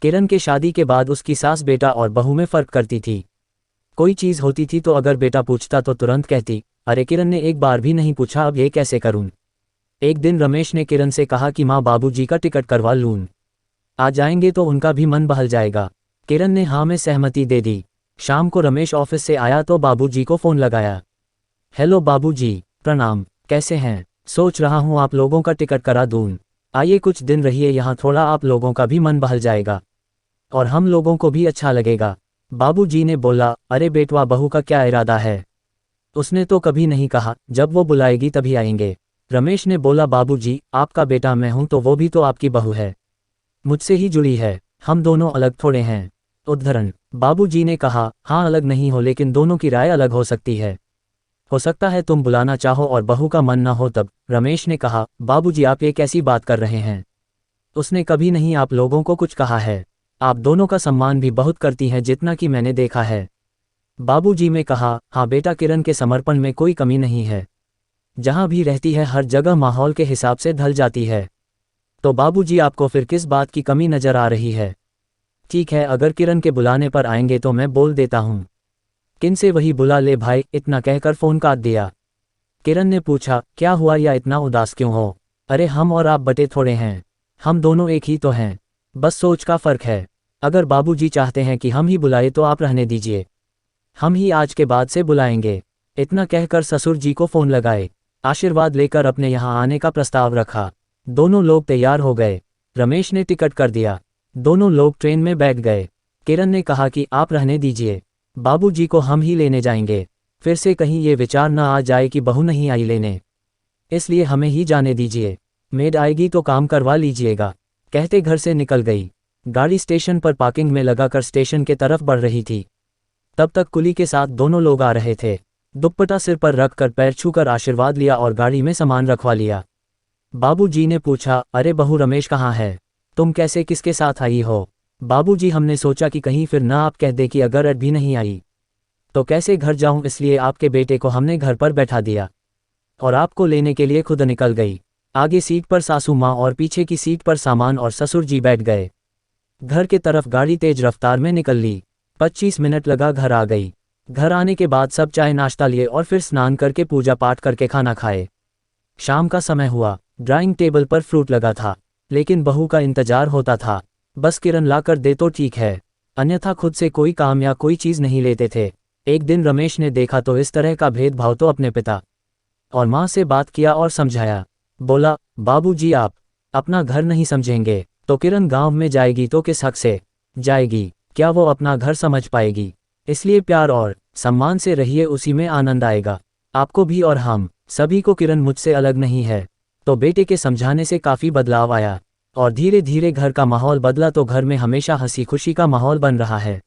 किरण के शादी के बाद उसकी सास बेटा और बहू में फ़र्क करती थी। कोई चीज़ होती थी तो अगर बेटा पूछता तो तुरंत कहती, अरे किरण ने एक बार भी नहीं पूछा, अब ये कैसे करूं। एक दिन रमेश ने किरण से कहा कि माँ बाबूजी का टिकट करवा लूं, आ जाएंगे तो उनका भी मन बहल जाएगा। किरण ने हाँ में सहमति दे दी। शाम को रमेश ऑफिस से आया तो बाबूजी को फ़ोन लगाया। हेलो बाबूजी, प्रणाम, कैसे हैं? सोच रहा हूँ आप लोगों का टिकट करा दूँ। आइए कुछ दिन रहिए यहाँ, थोड़ा आप लोगों का भी मन बहल जाएगा और हम लोगों को भी अच्छा लगेगा। बाबूजी ने बोला, अरे बेटवा बहू का क्या इरादा है? उसने तो कभी नहीं कहा, जब वो बुलाएगी तभी आएंगे। रमेश ने बोला, बाबूजी आपका बेटा मैं हूं तो वो भी तो आपकी बहू है, मुझसे ही जुड़ी है, हम दोनों अलग थोड़े हैं। उद्धरण। बाबूजी ने कहा, हाँ अलग नहीं हो लेकिन दोनों की राय अलग हो सकती है। हो सकता है तुम बुलाना चाहो और बहू का मन ना हो तब। रमेश ने कहा, बाबूजी आप ये कैसी बात कर रहे हैं? उसने कभी नहीं आप लोगों को कुछ कहा है। आप दोनों का सम्मान भी बहुत करती हैं जितना कि मैंने देखा है। बाबूजी ने कहा, हाँ बेटा किरण के समर्पण में कोई कमी नहीं है, जहाँ भी रहती है हर जगह माहौल के हिसाब से ढल जाती है। तो बाबूजी आपको फिर किस बात की कमी नजर आ रही है? ठीक है, अगर किरण के बुलाने पर आएंगे तो मैं बोल देता हूँ। किन से वही बुला ले भाई, इतना कहकर फ़ोन काट दिया। किरण ने पूछा, क्या हुआ या इतना उदास क्यों हो? अरे हम और आप बटे थोड़े हैं, हम दोनों एक ही तो हैं, बस सोच का फ़र्क है। अगर बाबूजी चाहते हैं कि हम ही बुलाए तो आप रहने दीजिए, हम ही आज के बाद से बुलाएंगे। इतना कहकर ससुर जी को फ़ोन लगाए, आशीर्वाद लेकर अपने यहाँ आने का प्रस्ताव रखा। दोनों लोग तैयार हो गए। रमेश ने टिकट कर दिया, दोनों लोग ट्रेन में बैठ गए। किरण ने कहा कि आप रहने दीजिए, बाबूजी को हम ही लेने जाएंगे, फिर से कहीं ये विचार न आ जाए कि बहू नहीं आई लेने, इसलिए हमें ही जाने दीजिए। मेड आएगी तो काम करवा लीजिएगा, कहते घर से निकल गई। गाड़ी स्टेशन पर पार्किंग में लगाकर स्टेशन के तरफ बढ़ रही थी। तब तक कुली के साथ दोनों लोग आ रहे थे। दुपट्टा सिर पर रखकर पैर छूकर आशीर्वाद लिया और गाड़ी में सामान रखवा लिया। बाबूजी ने पूछा, अरे बहू रमेश कहाँ है? तुम कैसे किसके साथ आई हो? बाबूजी हमने सोचा कि कहीं फिर ना आप कह दे कि अगर अड भी नहीं आई तो कैसे घर जाऊं, इसलिए आपके बेटे को हमने घर पर बैठा दिया और आपको लेने के लिए खुद निकल गई। आगे सीट पर सासू माँ और पीछे की सीट पर सामान और ससुर जी बैठ गए। घर के तरफ गाड़ी तेज रफ्तार में निकल ली। 25 मिनट लगा, घर आ गई। घर आने के बाद सब चाय नाश्ता लिए और फिर स्नान करके पूजा पाठ करके खाना खाए। शाम का समय हुआ। ड्राइंग टेबल पर फ्रूट लगा था, लेकिन बहू का इंतजार होता था। बस किरण ला कर दे तो ठीक है, अन्यथा खुद से कोई काम या कोई चीज़ नहीं लेते थे। एक दिन रमेश ने देखा तो इस तरह का भेदभाव तो अपने पिता और माँ से बात किया और समझाया। बोला, बाबूजी आप अपना घर नहीं समझेंगे तो किरण गांव में जाएगी तो किस हक से जाएगी? क्या वो अपना घर समझ पाएगी? इसलिए प्यार और सम्मान से रहिए, उसी में आनंद आएगा आपको भी और हम सभी को। किरण मुझसे अलग नहीं है। तो बेटे के समझाने से काफ़ी बदलाव आया और धीरे धीरे घर का माहौल बदला, तो घर में हमेशा हंसी खुशी का माहौल बन रहा है।